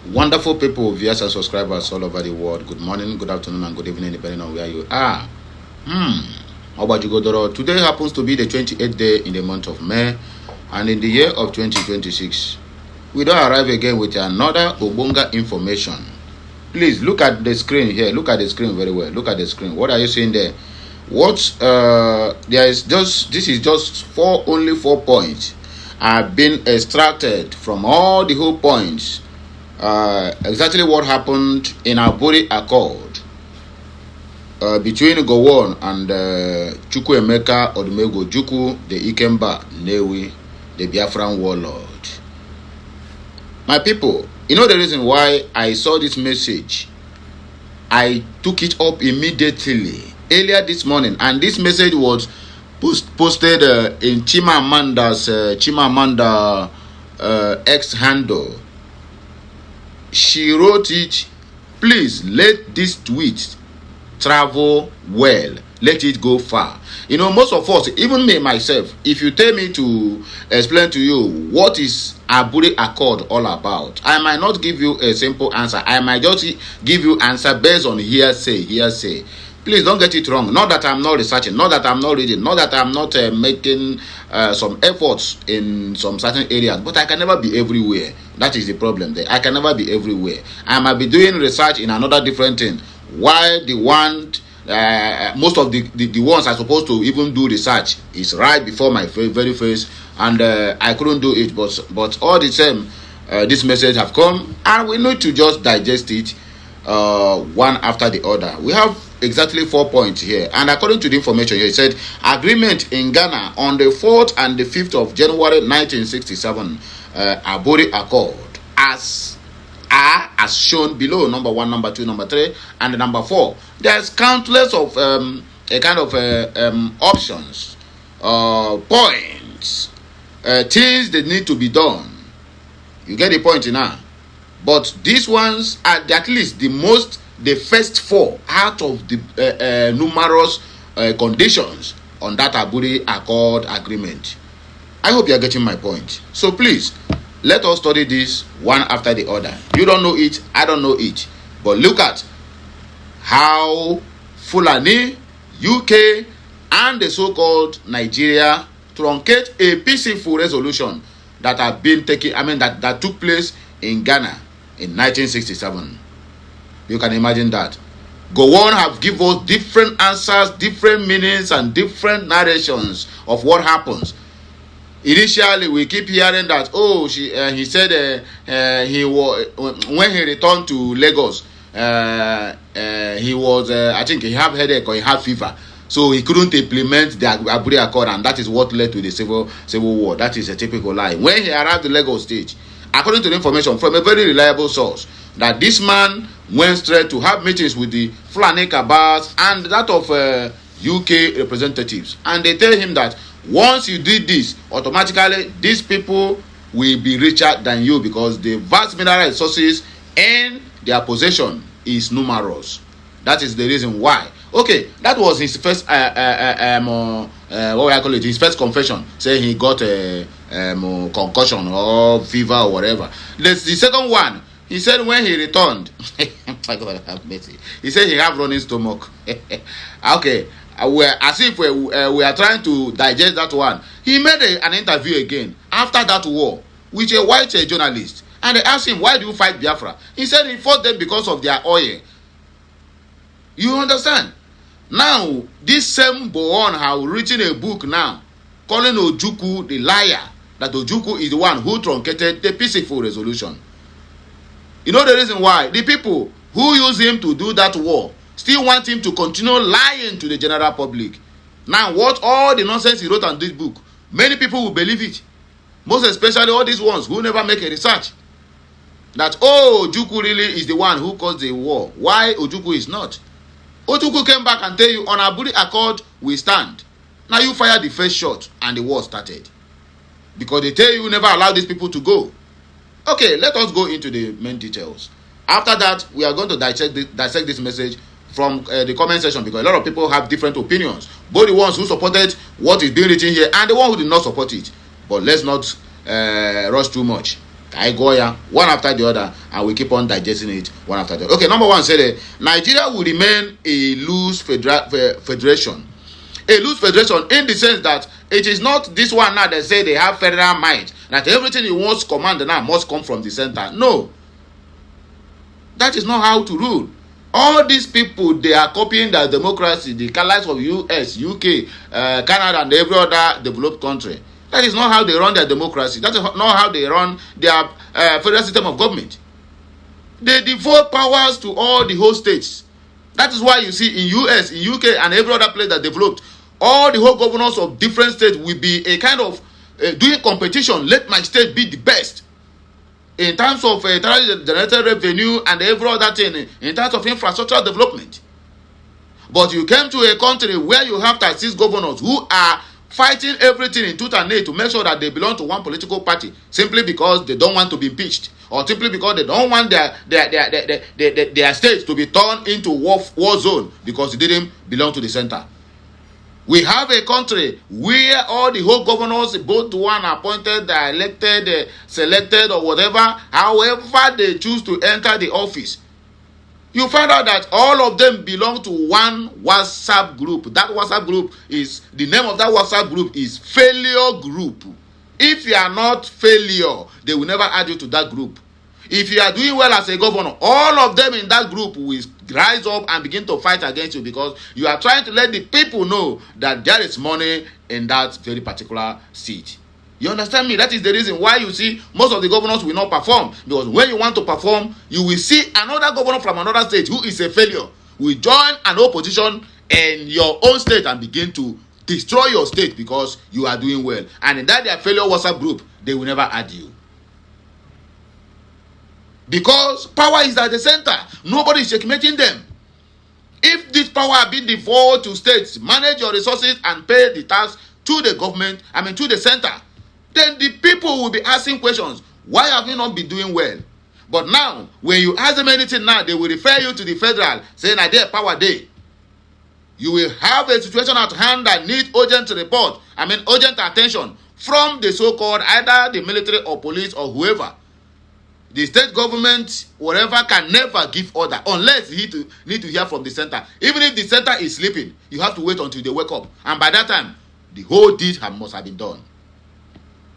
Wonderful people, viewers and subscribers all over the world. Good morning, good afternoon, and good evening, depending on where you are. Ojukwu. Today happens to be the 28th day in the month of May, and in the year of 2026, we don't arrive again with another Obonga information. Please look at the screen here. Look at the screen very well. Look at the screen. What are you seeing there? This is just only 4 points have been extracted from all the whole points. Exactly what happened in Aburi Accord between Gowon and Chukwuemeka Odumegwu Ojukwu, the Ikemba Newi, the Biafran warlord. My people, you know the reason why I saw this message? I took it up immediately earlier this morning, and this message was posted in Chimamanda's X handle. She wrote it, please let this tweet travel well, let it go far. You know, most of us, even me myself, if you tell me to explain to you what is Aburi Accord all about, I might not give you a simple answer. I might just give you answer based on hearsay. Please don't get it wrong. Not that I'm not researching, not that I'm not reading, not that I'm not making some efforts in some certain areas, but I can never be everywhere. That is the problem there. I can never be everywhere. I might be doing research in another different thing, while the one, most of the ones I'm supposed to even do research is right before my very face, and I couldn't do it. But all the same, this message have come, and we need to just digest it one after the other. We have exactly 4 points here, and according to the information here, it said agreement in Ghana on the 4th and the 5th of January 1967, Aburi Accord as shown below, number 1, number 2, number 3, and number 4. There's countless of options, points, things that need to be done. You get the point now. But these ones are at least the first 4 out of the numerous conditions on that Aburi Accord agreement. I hope you are getting my point. So please, let us study this one after the other. You don't know it, I don't know it. But look at how Fulani, UK, and the so-called Nigeria truncate a peaceful resolution that have been taken, that took place in Ghana in 1967. You can imagine that. Go on, have give us different answers, different meanings, and different narrations of what happens. Initially, we keep hearing that he said he was when he returned to Lagos, he was I think he had headache or he had fever, so he couldn't implement the Aburi Accord, and that is what led to the civil war. That is a typical lie. When he arrived at Lagos State, according to the information from a very reliable source, that this man went straight to have meetings with the Fulani Kabas and that of UK representatives, and they tell him that once you did this, automatically these people will be richer than you, because the vast mineral resources in their possession is numerous. That is the reason why. Okay, that was his first his first confession, saying he got a concussion or fever or whatever. The second one, he said when he returned, he said he have running stomach. Okay, as if we are trying to digest that one. He made an interview again after that war with a white journalist, and they asked him, why do you fight Biafra? He said he fought them because of their oil. You understand? Now, this same Boon have written a book now calling Ojukwu the liar, that Ojukwu is the one who truncated the peaceful resolution. You know the reason why? The people who use him to do that war still want him to continue lying to the general public. Now, what all the nonsense he wrote on this book, many people will believe it. Most especially all these ones who never make a research. That, Ojukwu really is the one who caused the war. Why Ojukwu is not? Ojukwu came back and tell you, on Aburi Accord, we stand. Now you fire the first shot and the war started. Because they tell you never allow these people to go. Okay, let us go into the main details. After that, we are going to dissect this message from the comment section, because a lot of people have different opinions. Both the ones who supported what is being written here and the one who did not support it. But let's not rush too much. I go here, one after the other, and we keep on digesting it one after the other. Okay, number one said Nigeria will remain a loose federation. A loose federation in the sense that it is not this one now they say they have federal might, that everything he wants to command now must come from the center. No. That is not how to rule. All these people, they are copying the democracy, the colors of US, UK, Canada, and every other developed country. That is not how they run their democracy. That is not how they run their federal system of government. They devote powers to all the whole states. That is why you see in US, in UK, and every other place that developed, all the whole governors of different states will be a kind of doing competition. Let my state be the best in terms of generated revenue and every other thing, in terms of infrastructural development. But you came to a country where you have 36 governors who are fighting everything in tooth and nail to make sure that they belong to one political party, simply because they don't want to be impeached, or simply because they don't want their states to be turned into war zone because they didn't belong to the center. We have a country where all the whole governors, both the one appointed, elected, selected, or whatever, however they choose to enter the office, you find out that all of them belong to one WhatsApp group. That WhatsApp group is, the name of that WhatsApp group is Failure Group. If you are not failure, they will never add you to that group. If you are doing well as a governor, all of them in that group will rise up and begin to fight against you because you are trying to let the people know that there is money in that very particular seat. You understand me? That is the reason why you see most of the governors will not perform. Because when you want to perform, you will see another governor from another state who is a failure will join an opposition in your own state and begin to destroy your state because you are doing well. And in that their failure WhatsApp group, they will never add you. Because power is at the center. Nobody is checkmating them. If this power had been devolved to states, manage your resources and pay the tax to the government, to the center, then the people will be asking questions. Why have you not been doing well? But now, when you ask them anything now, they will refer you to the federal, saying that their power day. You will have a situation at hand that needs urgent report, urgent attention from the so-called either the military or police or whoever. The state government, whatever, can never give order unless you need to hear from the center. Even if the center is sleeping, you have to wait until they wake up. And by that time, the whole deed must have been done.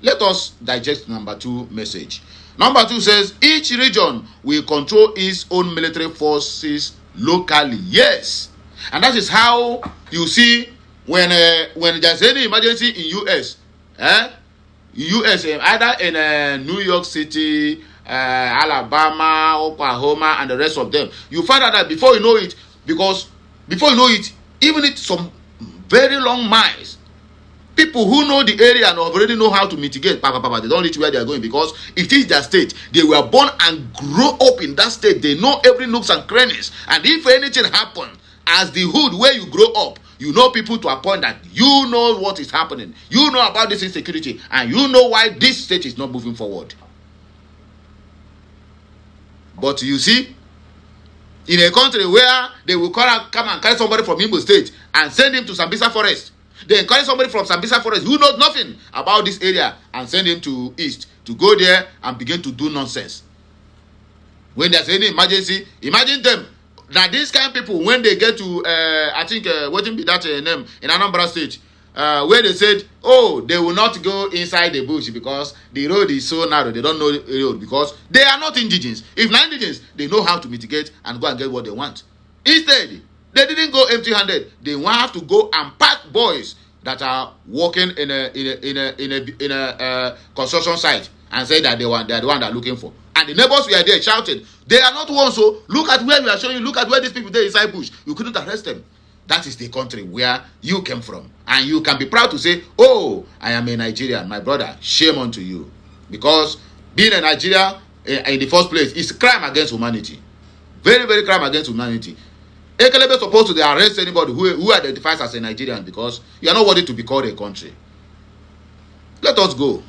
Let us digest number 2 message. Number 2 says, each region will control its own military forces locally. Yes. And that is how you see when there's any emergency in US, either in New York City, Alabama, Oklahoma, and the rest of them, you find out that before you know it, even it's some very long miles, people who know the area and already know how to mitigate, they don't reach where they are going because it is their state. They were born and grow up in that state. They know every nooks and crannies. And if anything happens, as the hood where you grow up, you know people to a point that you know what is happening. You know about this insecurity, and you know why this state is not moving forward. But you see, in a country where they will come and carry somebody from Imo State and send him to Sambisa Forest, they encourage somebody from Sambisa Forest who knows nothing about this area and send him to East to go there and begin to do nonsense. When there's any emergency, imagine them. Now these kind of people, when they get to, what be that name in Anambra State, where they said, they will not go inside the bush because the road is so narrow. They don't know the road because they are not indigenous. If not indigenous, they know how to mitigate and go and get what they want. Instead, they didn't go empty-handed. They want have to go and pack boys that are working in a construction site and say that they are the one they're looking for. And the neighbors were there shouting, they are not ones. So look at where we are showing you. Look at where these people there inside bush. You couldn't arrest them. That is the country where you came from. And you can be proud to say, I am a Nigerian. My brother, shame unto you. Because being a Nigerian in the first place is crime against humanity. Very, very crime against humanity. Ekelebe is supposed to arrest anybody who identifies as a Nigerian because you are not worthy to be called a country. Let us go.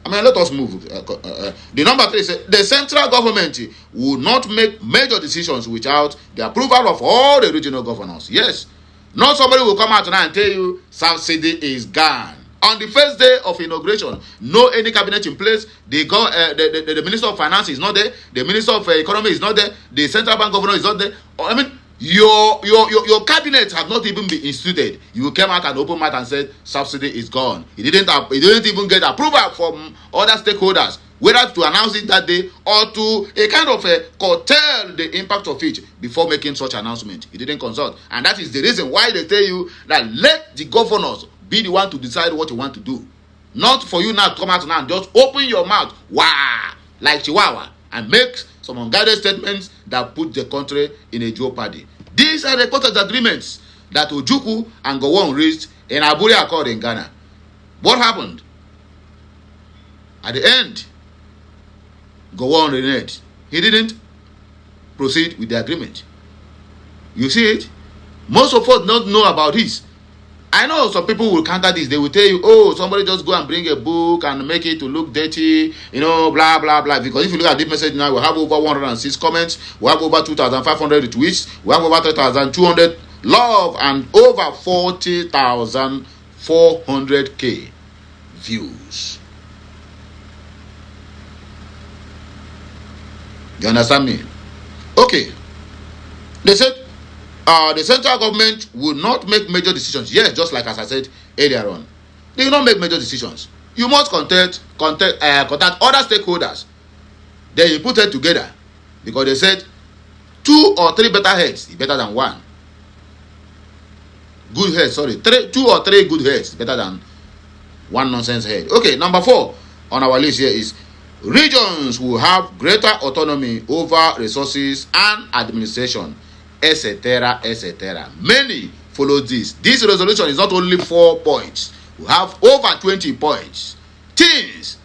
Let us move. The number 3 says, the central government will not make major decisions without the approval of all the regional governors. Yes. Not somebody will come out now and tell you subsidy is gone. On the first day of inauguration, no any cabinet in place. The Minister of Finance is not there. The Minister of Economy is not there. The Central Bank Governor is not there. I mean, your cabinet have not even been instituted. You came out and open mouth and said subsidy is gone. It didn't even get approval from other stakeholders, whether to announce it that day or to a kind of curtail the impact of it before making such announcement. He didn't consult, and that is the reason why they tell you that let the governors be the one to decide what you want to do, not for you now to come out now and just open your mouth, wow, like Chihuahua, and make some unguided statements that put the country in a jeopardy. These are the quarters agreements that Ojukwu and Gowon reached in Aburi Accord in Ghana. What happened? At the end, Gowon reneged. He didn't proceed with the agreement. You see it? Most of us don't know about this. I know some people will counter this. They will tell you, oh, somebody just go and bring a book and make it to look dirty, blah, blah, blah. Because if you look at this message now, we have over 106 comments. We have over 2,500 tweets. We have over 3,200 love and over 40,400k views. You understand me? Okay. They said, the central government will not make major decisions. Yes, just like as I said earlier on. They will not make major decisions. You must contact other stakeholders. Then you put it together. Because they said 2 or 3 better heads is better than 1. Good heads, sorry. 2 or 3 good heads is better than 1 nonsense head. Okay, number 4 on our list here is regions will have greater autonomy over resources and administration, etc., etc. Many follow this. This resolution is not only 4 points. We have over 20 points. Things.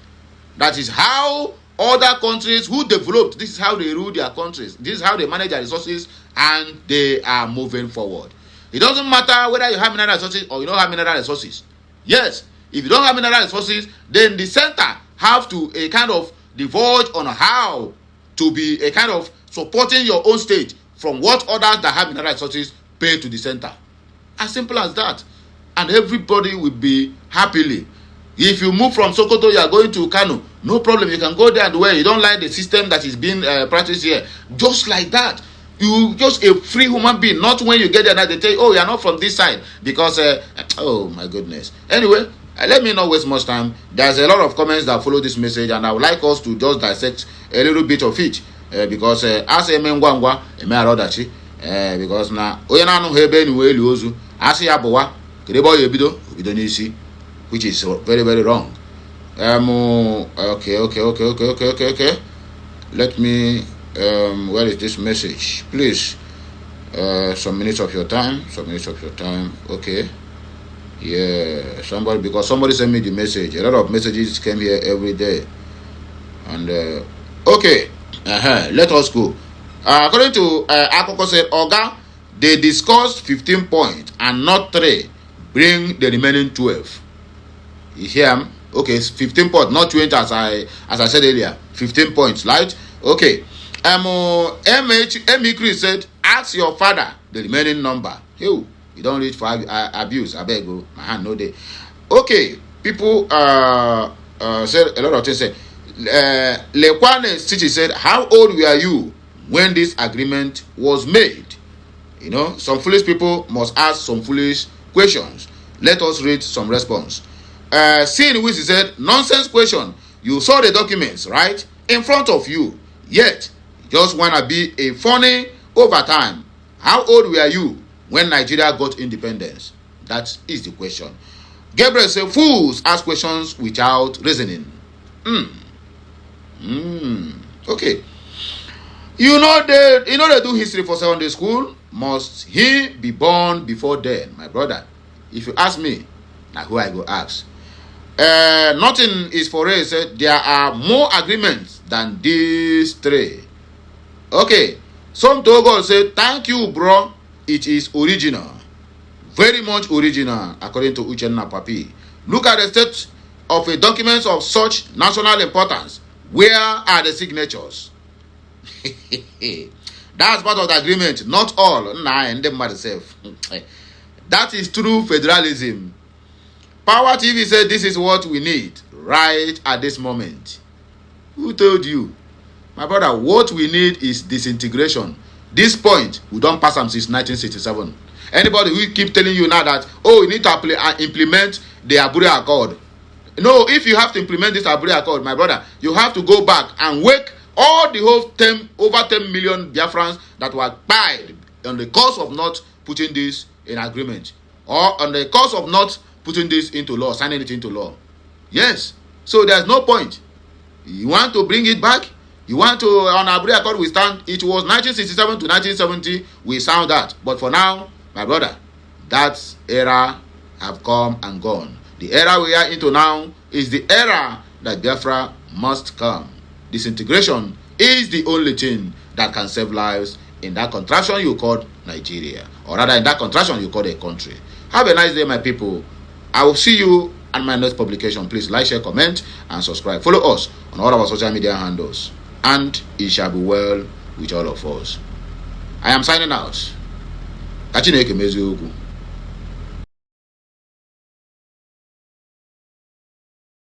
That is how other countries who developed, this is how they rule their countries. This is how they manage their resources, and they are moving forward. It doesn't matter whether you have mineral resources or you don't have mineral resources. Yes, if you don't have mineral resources, then the center have to a kind of divulge on how to be a kind of supporting your own state from what others that have mineral resources pay to the center. As simple as that. And everybody will be happily. If you move from Sokoto, you are going to Kano, no problem. You can go there and where you don't like the system that is being practiced here. Just like that. You just a free human being. Not when you get there and they tell you, oh, you are not from this side. Because, oh my goodness. Anyway, let me not waste much time. There's a lot of comments that follow this message, and I would like us to just dissect a little bit of it. Because as a mengwangwa, because now, oyana no hebe ni weli ozu. As ya bowa, kirebo yebido nisi, which is very, very wrong. Okay. Let me, where is this message? Please, some minutes of your time. Okay. Yeah, because somebody sent me the message. A lot of messages came here every day. And, okay. Let us go. According to Akoko said, Oga, they discussed 15 points and not 3. Bring the remaining 12. You hear me? Okay, 15 points, not 20 as I said earlier. 15 points, right? Okay. Chris said, ask your father the remaining number. You don't reach for abuse. I beg you. My hand no day. Okay, people said a lot of things. Lekwane Stitchy said, how old were you when this agreement was made? Some foolish people must ask some foolish questions. Let us read some response. Seeing which he said, nonsense question. You saw the documents, right? In front of you. Yet, you just want to be a funny over time. How old were you when Nigeria got independence? That is the question. Gabriel said, fools ask questions without reasoning. Okay. You know they do history for secondary school. Must he be born before then, my brother? If you ask me, now who I go ask. Nothing is for us. There are more agreements than these 3. Okay. Some Togo said, thank you, bro. It is original. Very much original, according to Uchenna Papi. Look at the state of a document of such national importance. Where are the signatures? That's part of the agreement. Not all. Nah, and them by themselves. That is true federalism. Power TV said this is what we need right at this moment. Who told you? My brother, what we need is disintegration. This point, we don't pass them since 1967. Anybody who keep telling you now that, oh, you need to implement the Aburi Accord. No, if you have to implement this Aburi Accord, my brother, you have to go back and wake all the whole over 10 million Biafrans that were died on the course of not putting this in agreement, or on the course of not putting this into law, signing it into law. Yes. So there's no point. You want to bring it back? You want to, on Aburi Accord, we stand, it was 1967 to 1970, we sound that. But for now, my brother, that era have come and gone. The era we are into now is the era that Biafra must come. Disintegration is the only thing that can save lives in that contraction you call Nigeria. Or rather, in that contraction you call a country. Have a nice day, my people. I will see you on my next publication. Please like, share, comment, and subscribe. Follow us on all our social media handles. And it shall be well with all of us. I am signing out. Kachineke meziokwu.